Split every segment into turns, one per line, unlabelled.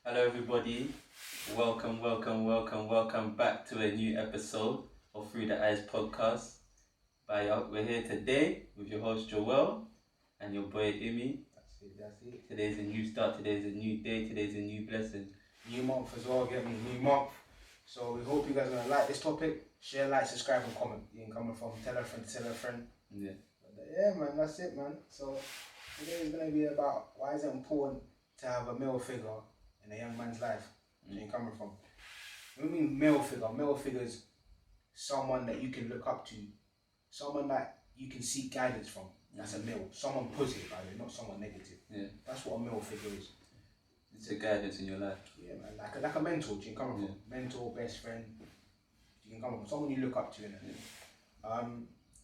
Hello everybody, welcome back to a new episode of Through the Eyes podcast. We're here today with your host Joel and your boy Aime.
That's it.
Today's a new start, today's a new day, today's a new blessing.
New month as well, get me, new month. So we hope you guys are gonna like this topic. Share, like, subscribe and comment. You can come from tell a friend.
Yeah.
Yeah man, that's it man. So today is gonna be about why is it important to have a male figure in a young man's life. Where you coming from? When we mean male figure is someone that you can look up to, someone that you can seek guidance from. That's a male. Someone positive, by the way, not someone negative.
Yeah.
That's what a male figure is.
It's a guidance in your life.
Yeah man, like a mentor, you can come from. Mentor, best friend, you can come from. Someone you look up to, innit?
Yeah.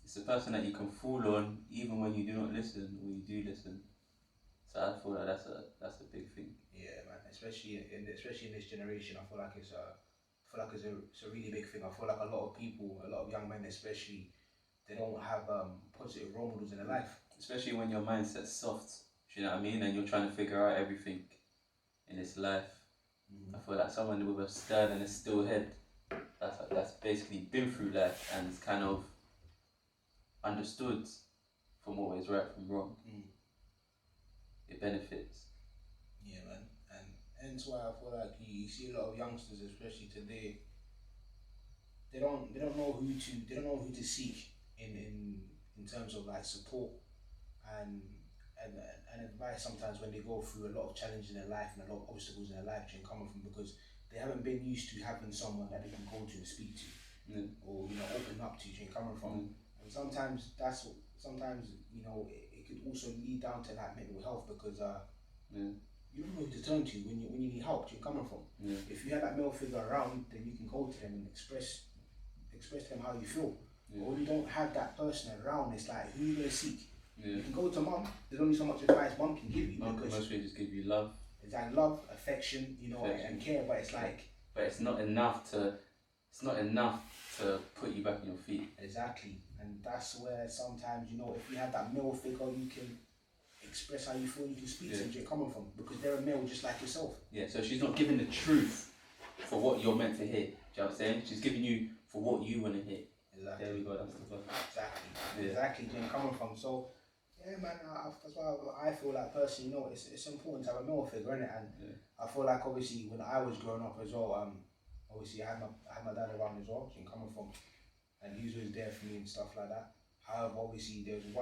It's a person that you can fall on even when you do not listen or you do listen. So I feel like that's a big thing.
Yeah, man. Especially in this generation, I feel like it's a really big thing. I feel like a lot of people, a lot of young men, especially, they don't have positive role models in their life.
Especially when your mindset's soft. Do you know what I mean? And you're trying to figure out everything in this life. I feel like someone with a stern and a still head, that's basically been through life and kind of understood from what is right from wrong. It benefits.
Yeah, man, and hence why I feel like you see a lot of youngsters, especially today. They don't know who to seek in terms of like support and advice sometimes when they go through a lot of challenges in their life and a lot of obstacles in their life coming from, because they haven't been used to having someone that they can go to and speak to or open up to coming from. And sometimes it could also lead down to like mental health, because you don't know who to turn to when you need help. You're coming from. If you have that male figure around, then you can go to them and express to them how you feel. But when you don't have that person around, it's like, who are you gonna seek? You can go to mum. There's only so much advice mum can give you.
Mum can mostly just give you love.
It's like love, affection, and care. But it's like,
but it's not enough to put you back on your feet.
Exactly, and that's where sometimes if you have that male figure, you can express how you feel. You can speak to them where you're coming from, because they're a male just like yourself.
Yeah. So she's not giving the truth for what you're meant to hear. Do you know what I'm saying? She's giving you for what you want to hear.
Exactly.
There we go. That's the one.
Exactly. Where you're coming from. So. Yeah, man. That's why I feel like personally, it's important to have a male figure in it, and I feel like obviously when I was growing up as well, obviously I had my dad around as well, so coming from, and he was always there for me and stuff like that. However, obviously there was a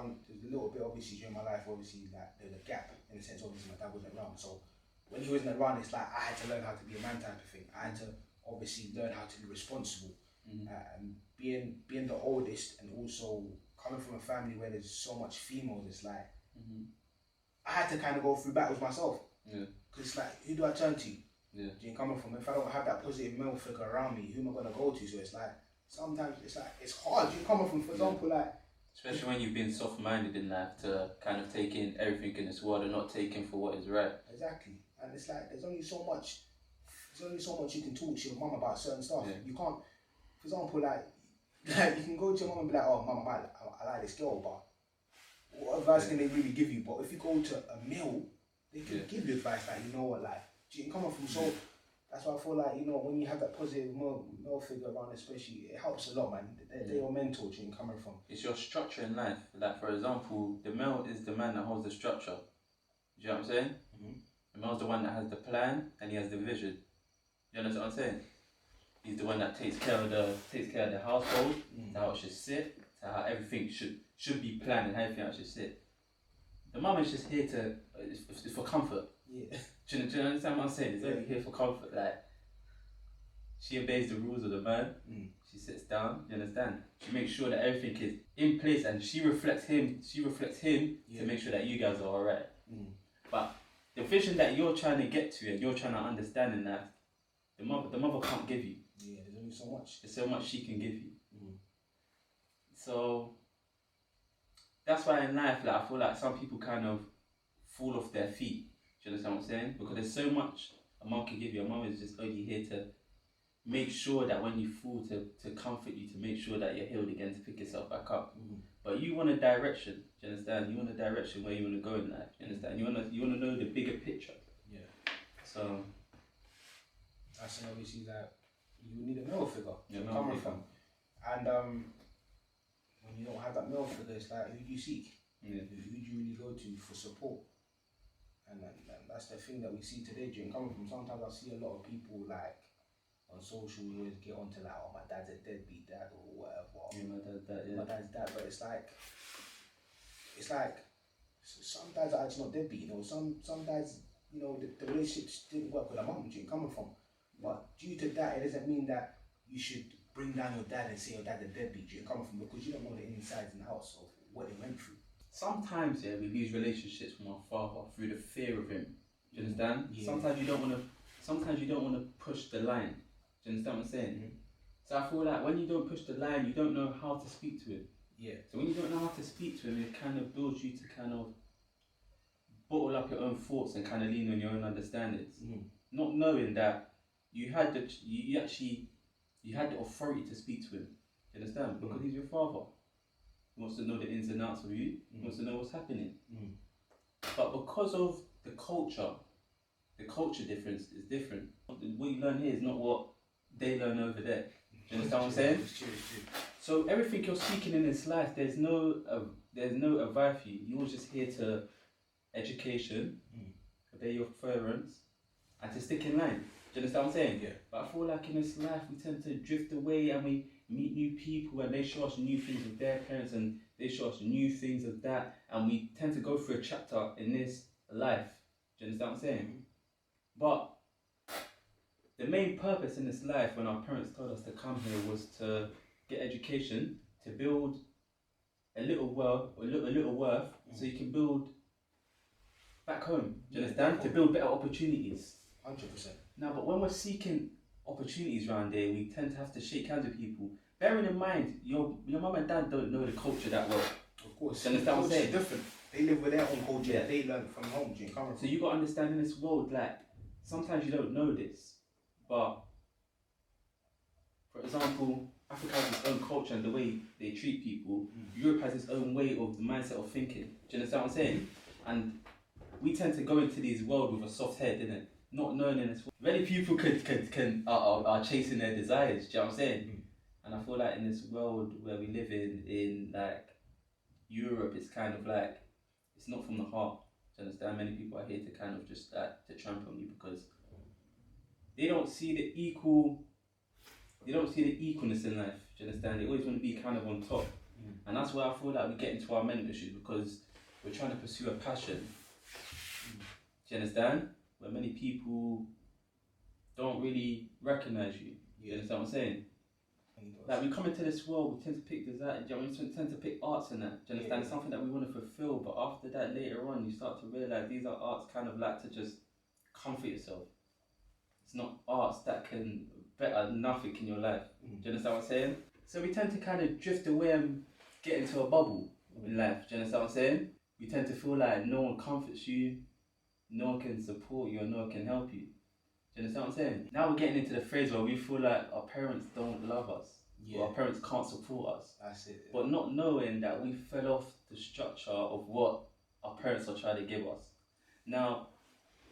little bit obviously during my life, obviously like there was a gap in the sense obviously my dad wasn't around, so when he wasn't around, it's like I had to learn how to be a man type of thing. I had to obviously learn how to be responsible, and being the oldest and also coming from a family where there's so much females, it's like I had to kind of go through battles myself. Because it's like, who do I turn to? Do you coming from? If I don't have that positive male figure around me, who am I gonna go to? So it's like sometimes it's hard. You coming from, for example, like
especially when you've been soft-minded in life to kind of take in everything in this world and not take in for what is right.
Exactly, and it's like there's only so much you can talk to your mum about certain stuff. You can't, for example, like you can go to your mum and be like, oh mum, I like this girl, but what advice can they really give you? But if you go to a male, they can give you advice like, like, do you come from? So that's why I feel like, when you have that positive male figure around, especially, it helps a lot, man. They're your mentor, do you coming from?
It's your structure in life. Like, for example, the male is the man that holds the structure. Do you know what I'm saying? The male's the one that has the plan and he has the vision. You understand what I'm saying? He's the one that takes care of the household, to how it should sit, to how everything should be planned and how everything else should sit. The mum is just here it's for comfort.
Yeah.
Do you understand what I'm saying? It's only here for comfort. Like, she obeys the rules of the man. She sits down. You understand? She makes sure that everything is in place, and she reflects him. To make sure that you guys are alright. But the vision that you're trying to get to and you're trying to understand in that, the mother can't give you.
Yeah, there's only so much.
There's so much she can give you. So that's why in life, like, I feel like some people kind of fall off their feet. Do you understand what I'm saying? Because there's so much a mum can give you. A mum is just only here to make sure that when you fall, to comfort you, to make sure that you're healed again, to pick yourself back up. But you want a direction. Do you understand? You want a direction where you want to go in life. Do you understand? You want to know the bigger picture.
Yeah.
So
obviously like you need a male figure.
Yeah,
to come from. And when you don't have that male figure, it's like, who do you seek?
Yeah.
Who do you really go to for support? And that's the thing that we see today. During coming from, sometimes I see a lot of people like on social, we always get onto like, oh, my dad's a deadbeat dad or whatever.
Yeah, my dad's that. Yeah.
My dad's dad, but it's like some dads are actually not deadbeat. You know, some dads, you know, the relationships didn't work with their mum. You're coming from, but due to that, it doesn't mean that you should bring down your dad and say your dad's a deadbeat. You're coming from, because you don't know the insides and outs of what they went through.
Sometimes, yeah, we lose relationships from our father through the fear of him. Do you understand?
Yeah.
Sometimes you don't want to push the line. Do you understand what I'm saying?
Mm-hmm.
So I feel like when you don't push the line, you don't know how to speak to him.
Yeah.
So when you don't know how to speak to him, it kind of builds you to kind of bottle up your own thoughts and kind of lean on your own understandings.
Mm-hmm. Not
knowing that you had the authority to speak to him. Do you understand? Because he's your father. He wants to know the ins and outs of you. He wants to know what's happening. But because of the culture difference is different. What you learn here is not what they learn over there. Do you understand what I'm saying?
It's true.
So everything you're seeking in this life, there's no advice for you. You're just here to education, obey your parents, and to stick in line. Do you understand what I'm saying?
Yeah.
But I feel like in this life we tend to drift away and we meet new people and they show us new things of their parents and they show us new things of that, and we tend to go through a chapter in this life. Do you understand what I'm saying? But the main purpose in this life when our parents told us to come here was to get education, to build a little worth, so you can build back home. Do you understand? To build better opportunities.
100%.
Now, but when we're seeking opportunities around here, we tend to have to shake hands with people. Bearing in mind, your mum and dad don't know the culture that well.
Of course.
Do you understand what I'm saying?
Different. They live with their own culture that they learn from home.
So you got to understand in this world, like, sometimes you don't know this, but for example, Africa has its own culture and the way they treat people. Europe has its own way of the mindset of thinking. Do you understand what I'm saying? And we tend to go into these world with a soft head, innit? Not knowing in this world. Many people are chasing their desires. Do you know what I'm saying? And I feel like in this world where we live in like Europe, it's kind of like it's not from the heart. Do you understand? Many people are here to kind of just to trample on you because they don't see the equalness in life. Do you understand? They always want to be kind of on top. And that's why I feel like we get into our mental issues, because we're trying to pursue a passion. Do you understand? Where many people don't really recognise you. You understand what I'm saying? Like, we come into this world, we tend to pick desire, we tend to pick arts and that. Do you understand? It's something that we want to fulfill, but after that, later on, you start to realise these are arts kind of like to just comfort yourself. It's not arts that can better nothing in your life. Do you understand what I'm saying? So we tend to kind of drift away and get into a bubble in life. Do you understand what I'm saying? We tend to feel like no one comforts you, no one can support you, or no one can help you. Do you understand what I'm saying? Now we're getting into the phase where we feel like our parents don't love us. Or our parents can't support us.
That's it.
But not knowing that we fell off the structure of what our parents are trying to give us. Now,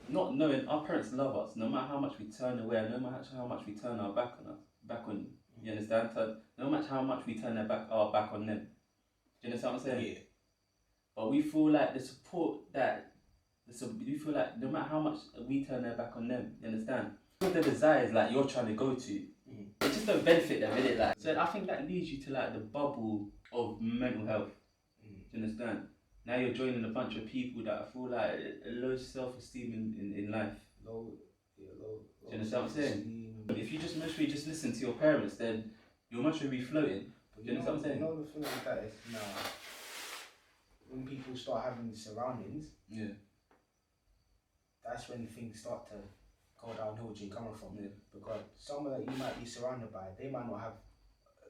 not knowing our parents love us, no matter how much we turn away, no matter how much we turn our back on you. You understand? So no matter how much we turn our back on them. Do you understand what I'm saying?
Yeah.
But we feel like the support we feel like no matter how much we turn their back on them, you understand? All the desires like you're trying to go to, it just don't benefit them, innit? Like, so I think that leads you to like the bubble of mental health. Do you understand? Now you're joining a bunch of people that feel like a low self-esteem in life.
Low.
Do you understand what I'm saying? If you just listen to your parents, then you'll much be floating. Do you understand what I'm saying?
You know the thing with that is now, when people start having surroundings, that's when things start to go downhill. Where you're coming from, because someone that you might be surrounded by, they might not have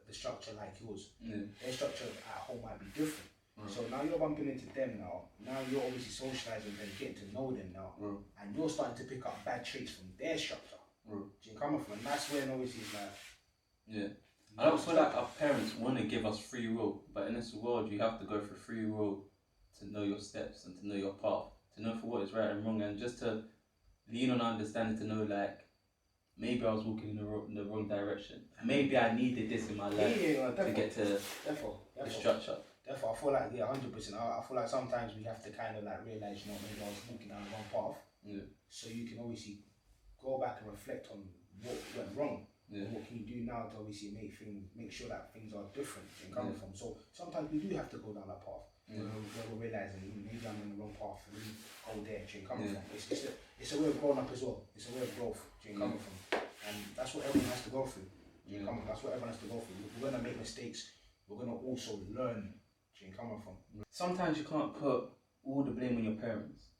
the structure like yours. Their structure at home might be different. So now you're bumping into them now. Now you're obviously socialising and getting to know them now, and you're starting to pick up bad traits from their structure. You're coming from, and that's when obviously it's like.
I don't feel like our parents want to give us free will, but in this world you have to go for free will to know your steps and to know your path, to know for what is right and wrong, and just to lean on understanding, to know like maybe I was walking in the wrong direction. Maybe I needed this in my life to get to the structure.
Therefore, I feel like 100%. I feel like sometimes we have to kind of like realize, maybe I was walking down the wrong path.
Yeah.
So you can obviously go back and reflect on what went wrong.
Yeah.
And what can you do now to obviously make sure that things are different and coming from. So sometimes we do have to go down that path. Where we're realizing maybe I'm on the wrong path and we go there. Coming from. It's a way of growing up as well. It's a way of growth. Coming from. And that's what everyone has to go through. That's what everyone has to go through. We're gonna make mistakes. We're gonna also learn. Coming from.
Sometimes you can't put all the blame on your parents,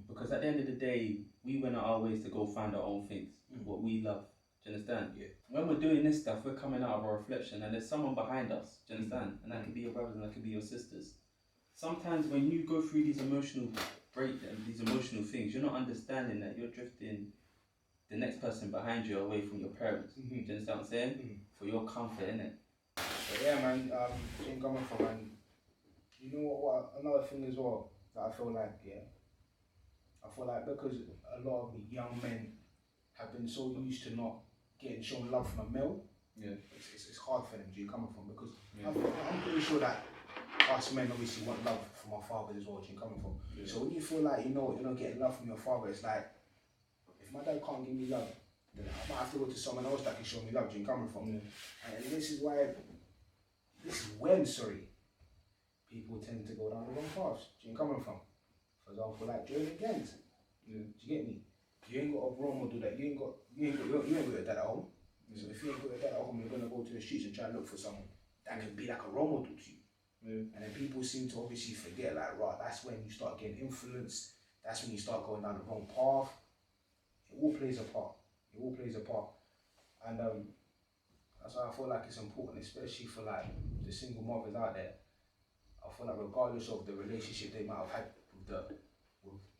because at the end of the day, we went our ways to go find our own things, what we love. Do you understand?
Yeah.
When we're doing this stuff, we're coming out of our reflection, and there's someone behind us. Do you understand? And that could be your brothers, and that could be your sisters. Sometimes when you go through these emotional these emotional things, you're not understanding that you're drifting the next person behind you away from your parents. Do you understand what I'm saying? For your comfort, innit?
So yeah, man. Coming from, man. You know what? Another thing as well that I feel like, because a lot of the young men have been so used to not getting shown love from a male, it's hard for them. Do you coming from? Because I'm pretty sure that us men obviously want love from our fathers as well. Do you coming from? Yeah. So when you feel like you're not getting love from your father, it's like, if my dad can't give me love, then I might have to go to someone else that can show me love. Do you coming from? And this is when people tend to go down the wrong paths. Do you coming from? For example, like joining gangs. Do you get me? You ain't got a role model that you ain't got your dad at home. So if you ain't got your dad at home, you're gonna go to the streets and try and look for someone that can be like a role model to you. And then people seem to obviously forget, like, right, that's when you start getting influenced. That's when you start going down the wrong path. It all plays a part. And that's why I feel like it's important, especially for like the single mothers out there. I feel like regardless of the relationship they might have had with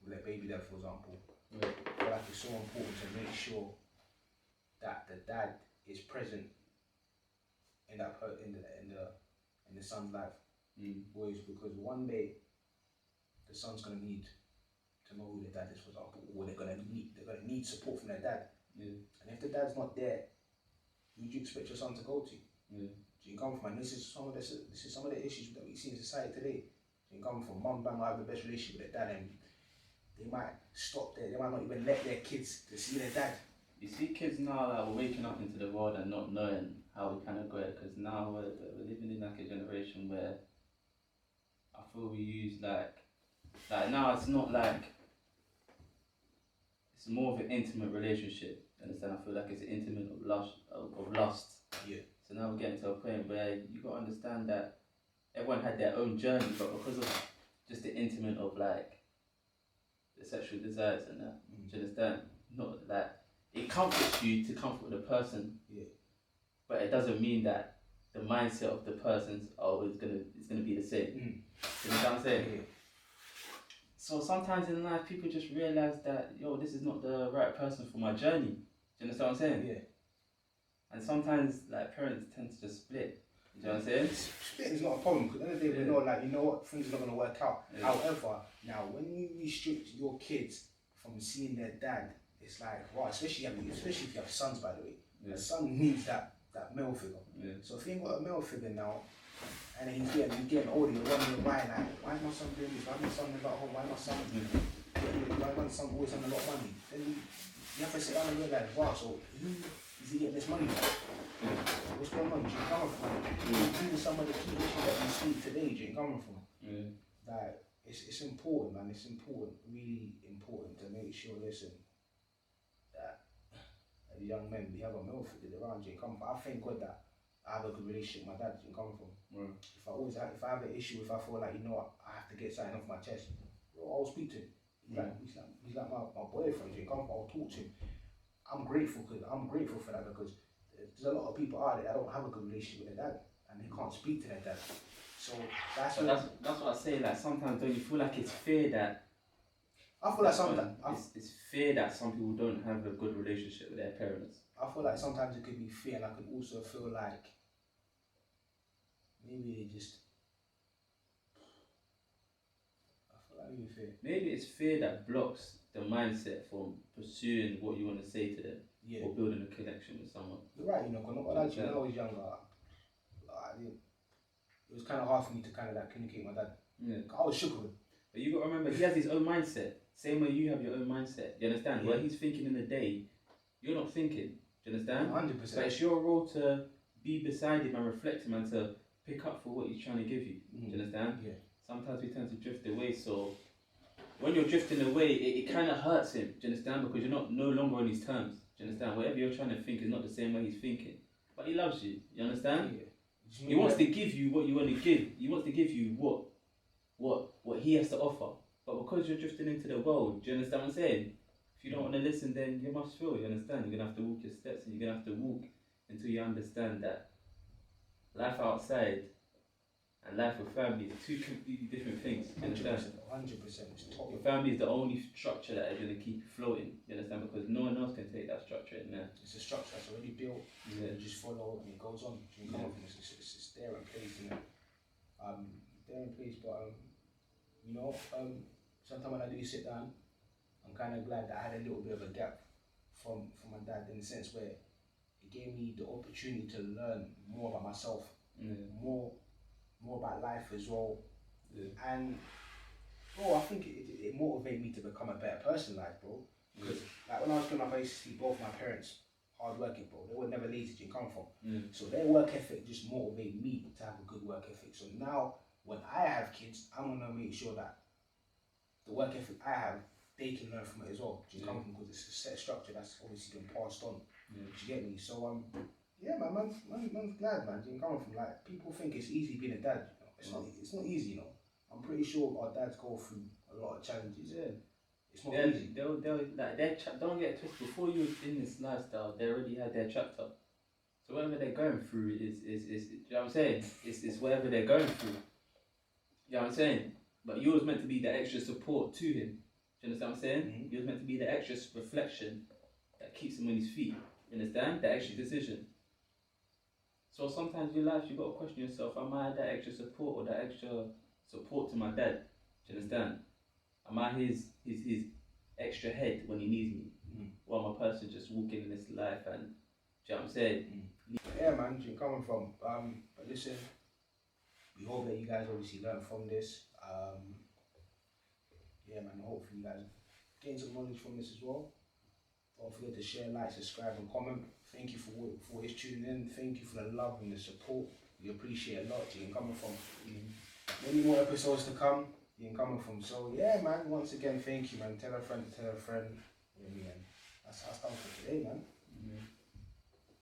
their baby dad, for example, I feel like it's so important to make sure that the dad is present in the son's life. Always, because one day the son's gonna need to know who their dad is, for example, or they're gonna need support from their dad. And if the dad's not there, who do you expect your son to go to? Do you come from? And this is some of the issues that we see in society today. Do you come from? Mum might have the best relationship with their dad, and they might stop there. They might not even let their kids to see their dad.
You see kids now, like, we're waking up into the world and not knowing how we kind of go it, because now we're living in like a generation where I feel we use like now it's not like, it's more of an intimate relationship. Understand? I feel like it's an intimate of lust.
Yeah.
So now we're getting to a point where you got to understand that everyone had their own journey, but because of just the intimate of like the sexual desires and that, do you understand? Not that it comforts you to comfort the person, but it doesn't mean that the mindset of the person's it's gonna be the same. You know what I'm saying?
Yeah.
So sometimes in life, people just realize that, this is not the right person for my journey. Do you understand what I'm saying?
Yeah.
And sometimes, like, parents tend to just split. You know what I'm saying?
Split is not a problem, because at the end of the day, we know, like, you know what, things are not going to work out. However, now, when you restrict your kids from seeing their dad, it's like, wow, especially if you have sons, by the way. A son needs that male figure. So if you ain't got a male figure now, and he's getting older, you're wondering why is my son doing this? Why is my son not at home? Why is my son always having a lot of money? Then you have to sit down and realize, wow, so who is he getting this money from? What's going on? Do you come from? These are some of the key issues that we see today. Do you come from? Like, it's important, man. It's important, really important, to make sure, listen, that as young men, we have a male figure around you. I thank God that I have a good relationship with my dad. Do you come from? If I have an issue, if I feel like, I have to get something off my chest, I'll speak to him. He's like my boyfriend. Do you come from? I'll talk to him. I'm grateful for that, because there's a lot of people out there that don't have a good relationship with their dad, and they can't speak to their dad. So that's
what I say. Like, sometimes don't you feel like it's fair that
I feel like sometimes
it's fair that some people don't have a good relationship with their parents.
I feel like sometimes it could be fair, and I could also feel like maybe
maybe it's fear that blocks the mindset from pursuing what you want to say to them. or building a connection with someone.
You're right, you know, because when I was younger, it was kind of hard for me to kind of like communicate with my dad.
Yeah.
I was shook with him.
But you got to remember, he has his own mindset. Same way you have your own mindset. You understand?
Yeah.
Where he's thinking in the day, you're not thinking. Do you understand?
100%.
But it's your role to be beside him and reflect him and to pick up for what he's trying to give you. Do you understand?
Yeah.
Sometimes we tend to drift away, so when you're drifting away, it kind of hurts him. Do you understand? Because you're not no longer on his terms. Do you understand? Whatever you're trying to think is not the same way he's thinking. But he loves you. You understand?
Yeah.
He wants to give you what you want to give. He wants to give you what he has to offer. But because you're drifting into the world, do you understand what I'm saying? If you don't want to listen, then you must feel. You understand? You're gonna have to walk your steps, and you're gonna have to walk until you understand that life outside and life with family are two completely different things. You understand?
100%.
Your family is the only structure that is going to keep you floating. You understand? Because no one else can take that structure in there.
It's a structure that's already built.
Yeah.
You just follow and it goes on. It's there in place, you know. There in place, but you know, sometimes when I do sit down, I'm kind of glad that I had a little bit of a gap from my dad, in the sense where it gave me the opportunity to learn more about myself, more about life as well.
Yeah.
And bro, I think it motivated me to become a better person, like, bro. Because like when I was growing up, I used to see both my parents hard working, bro. They were never lazy to come from. So their work ethic just motivated me to have a good work ethic. So now when I have kids, I'm gonna make sure that the work ethic I have, they can learn from it as well. Do you come from? Because it's a set structure that's obviously been passed on. Do you get me? So yeah, man's glad, man. Do you come from? Like, people think it's easy being a dad. You know? It's not easy, you know. I'm pretty sure our dads go through a lot of challenges.
Yeah.
It's not easy.
They'll like don't get it twisted. Before you was in this lifestyle, they already had their chapter. So whatever they're going through is you know what I'm saying? It's whatever they're going through. You know what I'm saying? But you was meant to be the extra support to him. Do you understand what I'm saying? You was meant to be the extra reflection that keeps him on his feet. You understand? The extra decision. So sometimes in your life you got to question yourself: am I that extra support or that extra support to my dad? Do you understand? Am I his extra head when he needs me? Or am I a person just walking in this life and, do you know what I'm saying?
Yeah, man, you're coming from. But listen, we hope that you guys obviously learn from this. Yeah, man, hopefully you guys gain some knowledge from this as well. Don't forget to share, like, subscribe, and comment. Thank you for always tuning in. Thank you for the love and the support. We appreciate a lot. You can come from many more episodes to come. You can come from. So yeah, man. Once again, thank you, man. Tell a friend to tell a friend. Yeah, man. That's done for today, man.